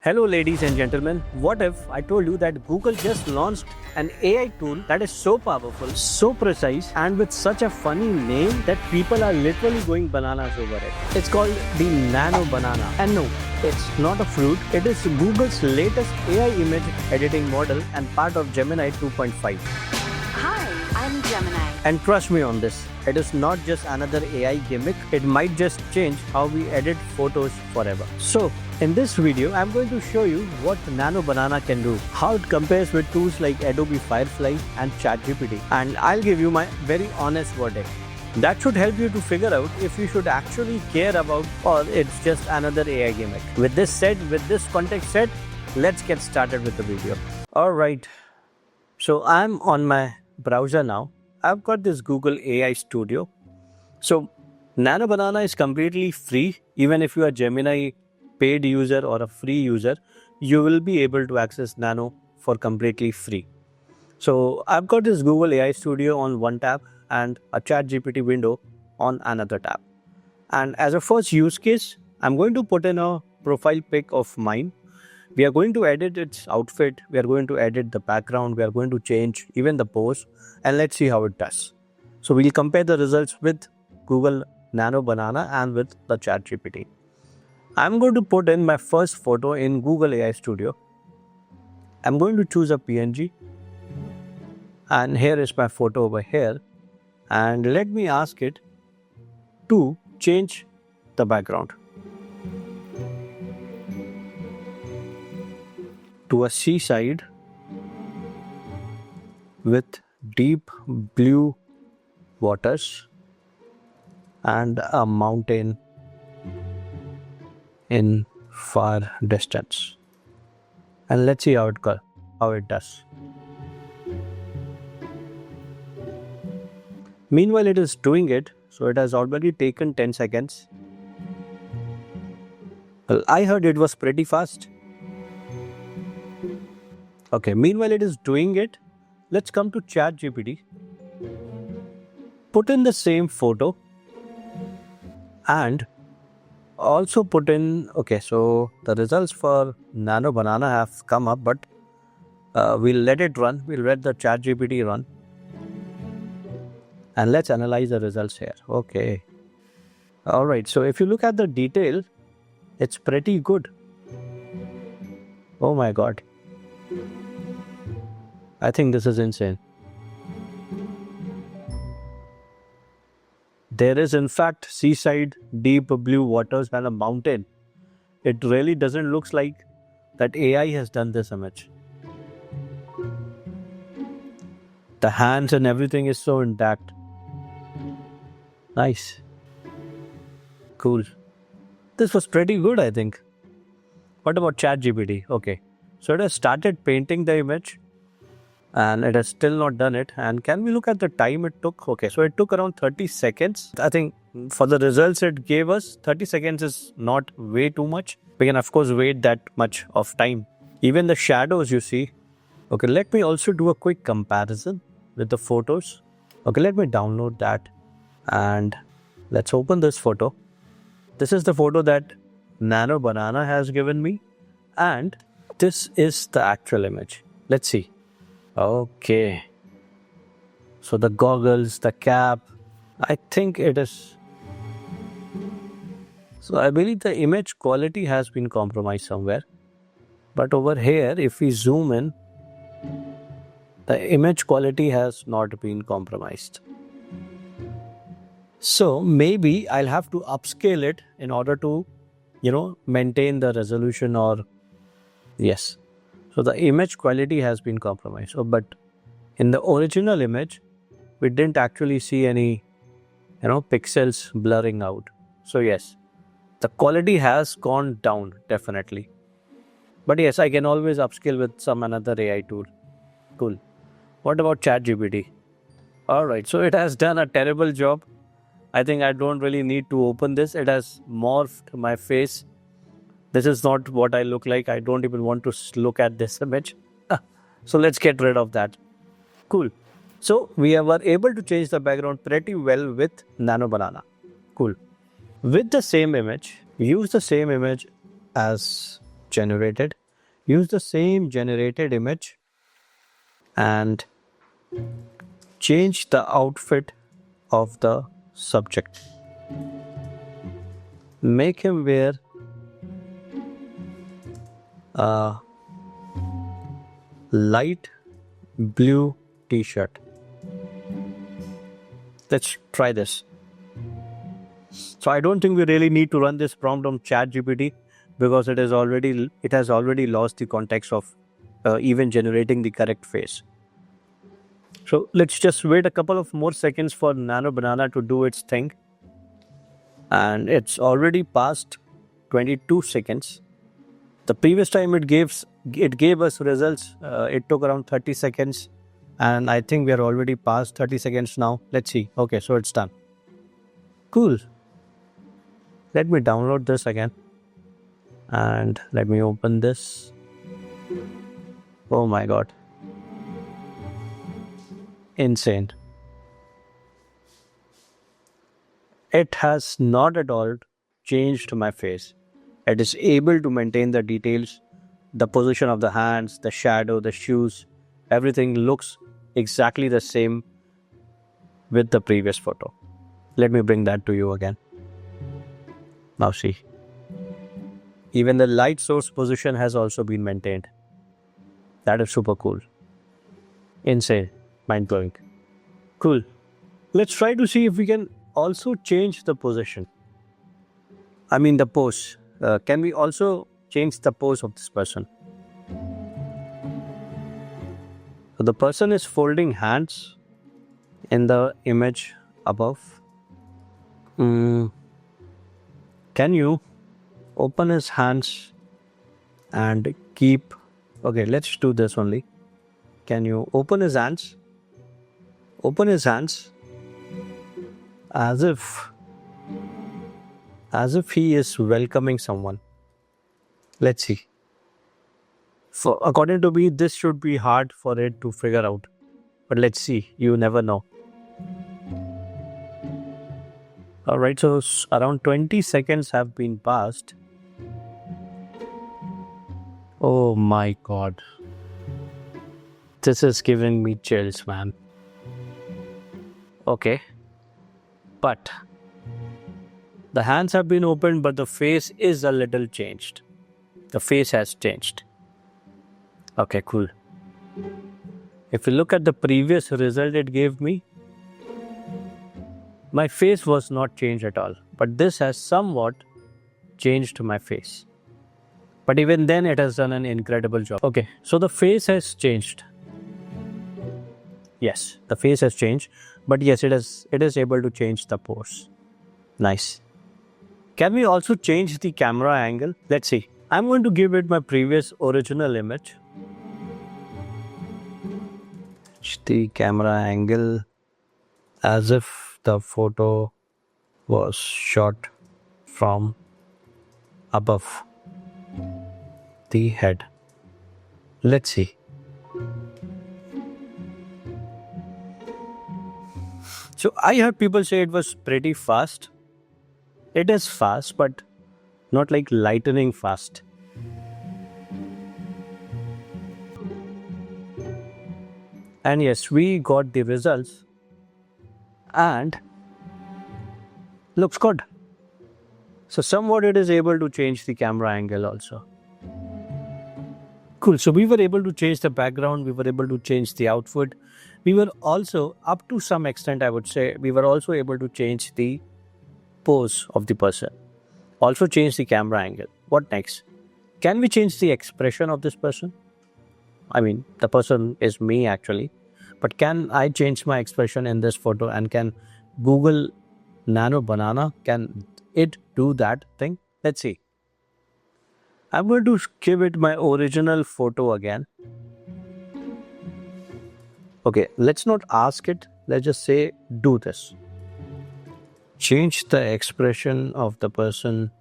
Hello ladies and gentlemen, what if I told you that Google just launched an AI tool that is so powerful, so precise and with such a funny name that people are literally going bananas over it. It's called the Nano Banana. And no, it's not a fruit, it is Google's latest AI image editing model and part of Gemini 2.5. Hi, I'm Gemini. And trust me on this, it is not just another AI gimmick, it might just change how we edit photos forever. So, in this video, I'm going to show you what Nano Banana can do, how it compares with tools like Adobe Firefly and ChatGPT, and I'll give you my very honest verdict. That should help you to figure out if you should actually care about or it's just another AI gimmick. With this said, with this context set, let's get started with the video. Alright, so I'm on my browser now. I've got this Google AI Studio. So Nano Banana is completely free. Even if you are Gemini paid user or a free user, you will be able to access Nano for completely free. So I've got this Google AI Studio on one tab and a ChatGPT window on another tab. And as a first use case, I'm going to put in a profile pic of mine. We are going to edit its outfit, we are going to edit the background, we are going to change even the pose, and let's see how it does. So we'll compare the results with Google Nano Banana and with the ChatGPT. I'm going to put in my first photo in Google AI Studio. I'm going to choose a PNG. And here is my photo over here. And let me ask it to change the background to a seaside with deep blue waters and a mountain in far distance. And let's see how it does. Meanwhile, it is doing it, so it has already taken 10 seconds. Well, I heard it was pretty fast. Okay, meanwhile it is doing it, let's come to ChatGPT. Put in the same photo and also put in, okay, so the results for Nano Banana have come up, but we'll let it run, we'll let the ChatGPT run. And let's analyze the results here. Okay. Alright, so if you look at the detail, it's pretty good. Oh my god. I think this is insane. There is in fact seaside, deep blue waters and a mountain. It really doesn't look like that AI has done this image. The hands and everything is so intact. Nice. Cool. This was pretty good, I think. What about ChatGPT? Okay. So it has started painting the image and it has still not done it. And can we look at the time it took? Okay, so it took around 30 seconds. I think for the results it gave us, 30 seconds is not way too much. We can of course wait that much of time. Even the shadows you see. Okay, let me also do a quick comparison with the photos. Okay, let me download that and let's open this photo. This is the photo that Nano Banana has given me and this is the actual image. Let's see. Okay. So the goggles, the cap, I think it is. So I believe the image quality has been compromised somewhere. But over here, if we zoom in, the image quality has not been compromised. So maybe I'll have to upscale it in order to, maintain the resolution or yes. So the image quality has been compromised. So, but in the original image, we didn't actually see any, pixels blurring out. So yes, the quality has gone down definitely. But yes, I can always upscale with some another AI tool. Cool. What about ChatGPT? Alright, so it has done a terrible job. I think I don't really need to open this. It has morphed my face. This is not what I look like. I don't even want to look at this image. So let's get rid of that. Cool. So we were able to change the background pretty well with Nano Banana. Cool. With the same image, use the same image as generated. Use the same generated image and change the outfit of the subject. Make him wear a light blue t-shirt. Let's try this. So I don't think we really need to run this prompt on ChatGPT because it has already lost the context of even generating the correct face. So let's just wait a couple of more seconds for Nano Banana to do its thing. And it's already past 22 seconds. The previous time it gave us results, it took around 30 seconds. And I think we are already past 30 seconds now. Let's see. Okay, so it's done. Cool. Let me download this again. And let me open this. Oh my god. Insane. It has not at all changed my face. It is able to maintain the details, the position of the hands, the shadow, the shoes. Everything looks exactly the same with the previous photo. Let me bring that to you again. Now see. Even the light source position has also been maintained. That is super cool. Insane. Mind-blowing. Cool. Let's try to see if we can also change the position. I mean the pose. Can we also change the pose of this person? So the person is folding hands in the image above. Can you open his hands and keep... Okay, let's do this only. Can you open his hands? Open his hands as if he is welcoming someone. Let's see. According to me, this should be hard for it to figure out. But let's see. You never know. Alright, so around 20 seconds have been passed. Oh my god. This is giving me chills, man. Okay. But the hands have been opened, but the face is a little changed. The face has changed. Okay, cool. If you look at the previous result it gave me, my face was not changed at all. But this has somewhat changed my face. But even then it has done an incredible job. Okay, so the face has changed. Yes, the face has changed. But yes, it is able to change the pose. Nice. Can we also change the camera angle? Let's see. I'm going to give it my previous original image. The camera angle as if the photo was shot from above the head. Let's see. So I heard people say it was pretty fast. It is fast, but not like lightning fast. And yes, we got the results. And looks good. So somewhat it is able to change the camera angle also. Cool. So we were able to change the background. We were able to change the outfit. We were also, up to some extent, I would say, we were also able to change the pose of the person. Also change the camera angle. What next? Can we change the expression of this person? I mean, the person is me actually. But can I change my expression in this photo, and can Google Nano Banana, can it do that thing? Let's see. I'm going to give it my original photo again. Okay, let's not ask it. Let's just say, do this. Change the expression of the person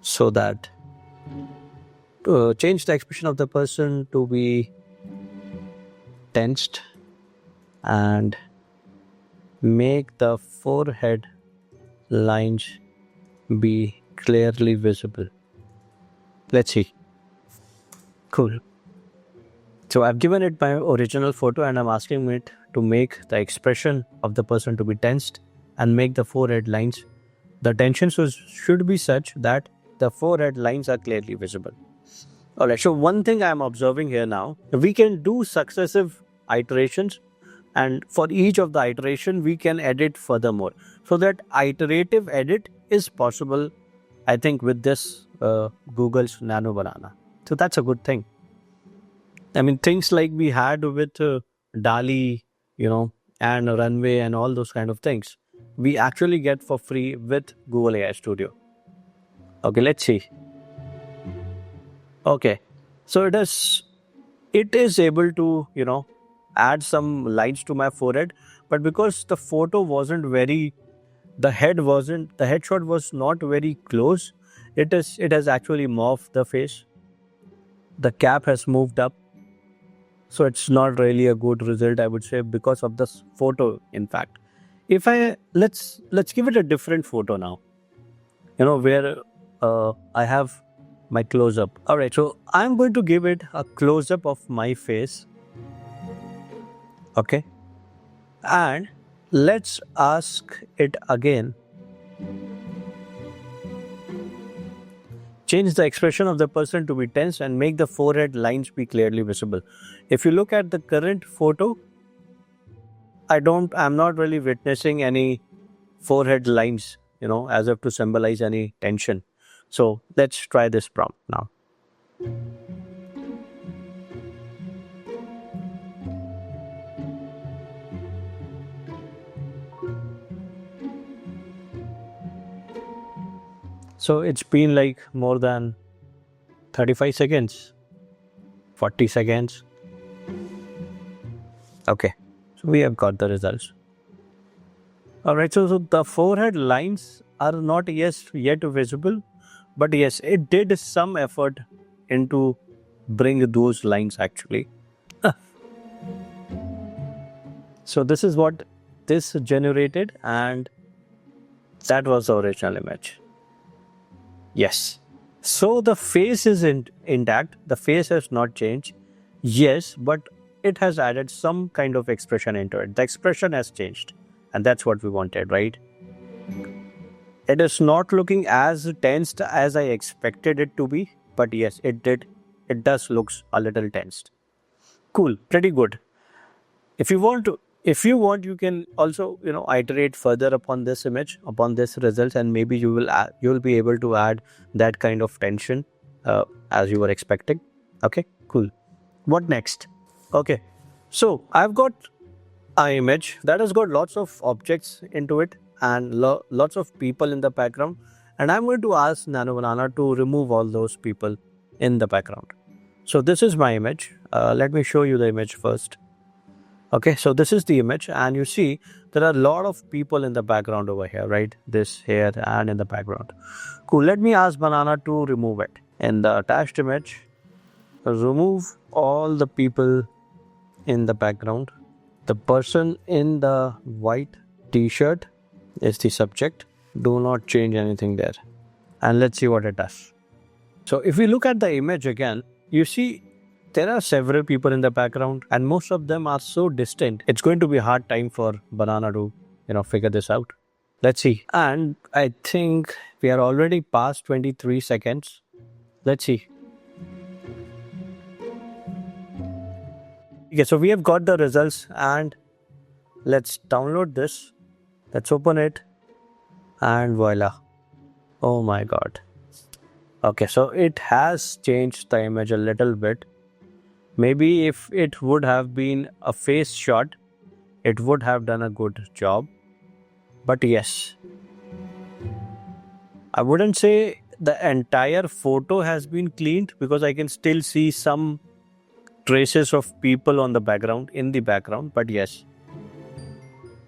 so that... change the expression of the person to be tensed and make the forehead lines be clearly visible. Let's see. Cool. So I've given it my original photo and I'm asking it to make the expression of the person to be tensed and make the forehead lines. The tension should be such that the forehead lines are clearly visible. Alright, so one thing I'm observing here now, we can do successive iterations, and for each of the iteration we can edit furthermore. So that iterative edit is possible, I think, with this Google's Nano Banana. So that's a good thing. I mean, things like we had with DALI, and Runway and all those kind of things, we actually get for free with Google AI Studio. Okay, let's see. Okay, so it is able to, add some lines to my forehead, but because the photo wasn't very, the headshot was not very close, it has actually morphed the face. The cap has moved up. So it's not really a good result, I would say, because of this photo. In fact, if let's give it a different photo now, where I have my close-up. All right, so I'm going to give it a close-up of my face. Okay, and let's ask it again. Change the expression of the person to be tense and make the forehead lines be clearly visible. If you look at the current photo, I'm not really witnessing any forehead lines, as if to symbolize any tension. So let's try this prompt now. So it's been like more than 35 seconds, 40 seconds. Okay, so we have got the results. Alright, so the forehead lines are not yet visible, but yes, it did some effort into bring those lines actually. So this is what this generated, and that was the original image. Yes. So the face is intact. The face has not changed. Yes, but it has added some kind of expression into it. The expression has changed. And that's what we wanted, right? It is not looking as tensed as I expected it to be. But yes, it does looks a little tensed. Cool. Pretty good. If you want, you can also, iterate further upon this image, upon this results, and maybe you will be able to add that kind of tension as you were expecting. Okay, cool. What next? Okay, so I've got an image that has got lots of objects into it and lots of people in the background, and I'm going to ask Nano Banana to remove all those people in the background. So this is my image. Let me show you the image first. Okay, so this is the image, and you see there are a lot of people in the background over here, right? This here and in the background. Cool, let me ask Banana to remove it. In the attached image, remove all the people in the background. The person in the white t-shirt is the subject. Do not change anything there. And let's see what it does. So if we look at the image again, you see there are several people in the background and most of them are so distant. It's going to be a hard time for Banana to, figure this out. Let's see. And I think we are already past 23 seconds. Let's see. Okay, so we have got the results and let's download this. Let's open it and voila. Oh my God. Okay, so it has changed the image a little bit. Maybe if it would have been a face shot, it would have done a good job. But yes, I wouldn't say the entire photo has been cleaned because I can still see some traces of people on the background, in the background. But yes,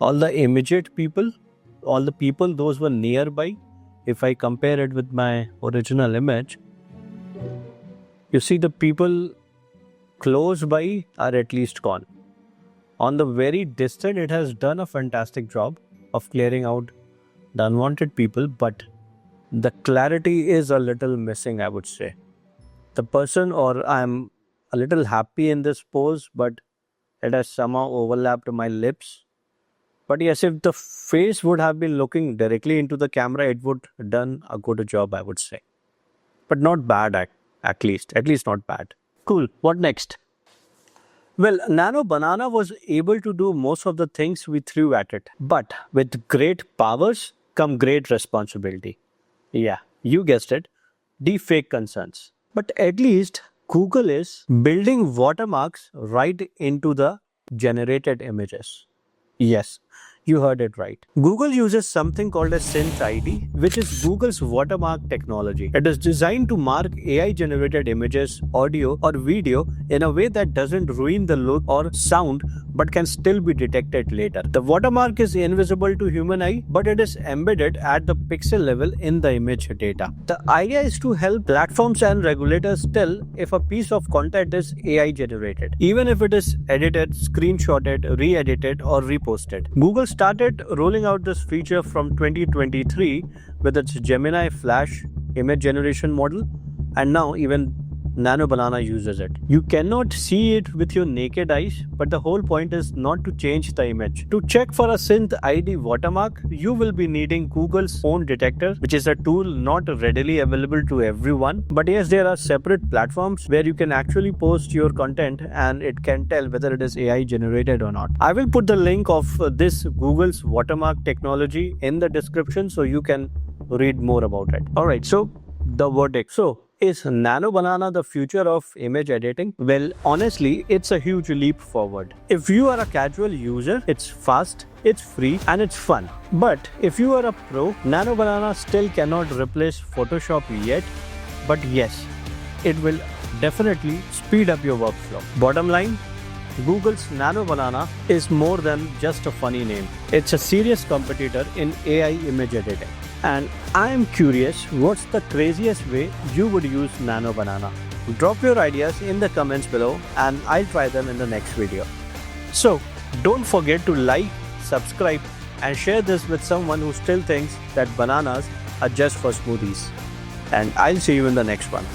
all the immediate people, all the people, those were nearby. If I compare it with my original image, you see the people close by are at least gone. On the very distant, it has done a fantastic job of clearing out the unwanted people, but the clarity is a little missing, I would say. the person, or I'm a little happy in this pose, but it has somehow overlapped my lips. But yes, if the face would have been looking directly into the camera, it would done a good job, I would say. But not bad, at least not bad. Cool. What next? Well, Nano Banana was able to do most of the things we threw at it. But with great powers come great responsibility. Yeah, you guessed it. Deepfake concerns. But at least Google is building watermarks right into the generated images. Yes, you heard it right. Google uses something called a Synth ID, which is Google's watermark technology. It is designed to mark AI generated images, audio, or video in a way that doesn't ruin the look or sound but can still be detected later. The watermark is invisible to human eye, but it is embedded at the pixel level in the image data. The idea is to help platforms and regulators tell if a piece of content is AI generated, even if it is edited, screenshotted, re-edited, or reposted. Google started rolling out this feature from 2023 with its Gemini Flash image generation model, and now even Nano Banana uses it. You cannot see it with your naked eyes, but the whole point is not to change the image. To check for a Synth ID watermark, you will be needing Google's own detector, which is a tool not readily available to everyone. But yes, there are separate platforms where you can actually post your content and it can tell whether it is AI generated or not. I will put the link of this Google's watermark technology in the description so you can read more about it. Alright, so the verdict. So, is Nano Banana the future of image editing? Well, honestly, it's a huge leap forward. If you are a casual user, it's fast, it's free, and it's fun. But if you are a pro, Nano Banana still cannot replace Photoshop yet. But yes, it will definitely speed up your workflow. Bottom line, Google's Nano Banana is more than just a funny name. It's a serious competitor in AI image editing. And I am curious, what's the craziest way you would use Nano Banana? Drop your ideas in the comments below and I'll try them in the next video. So don't forget to like, subscribe and share this with someone who still thinks that bananas are just for smoothies. And I'll see you in the next one.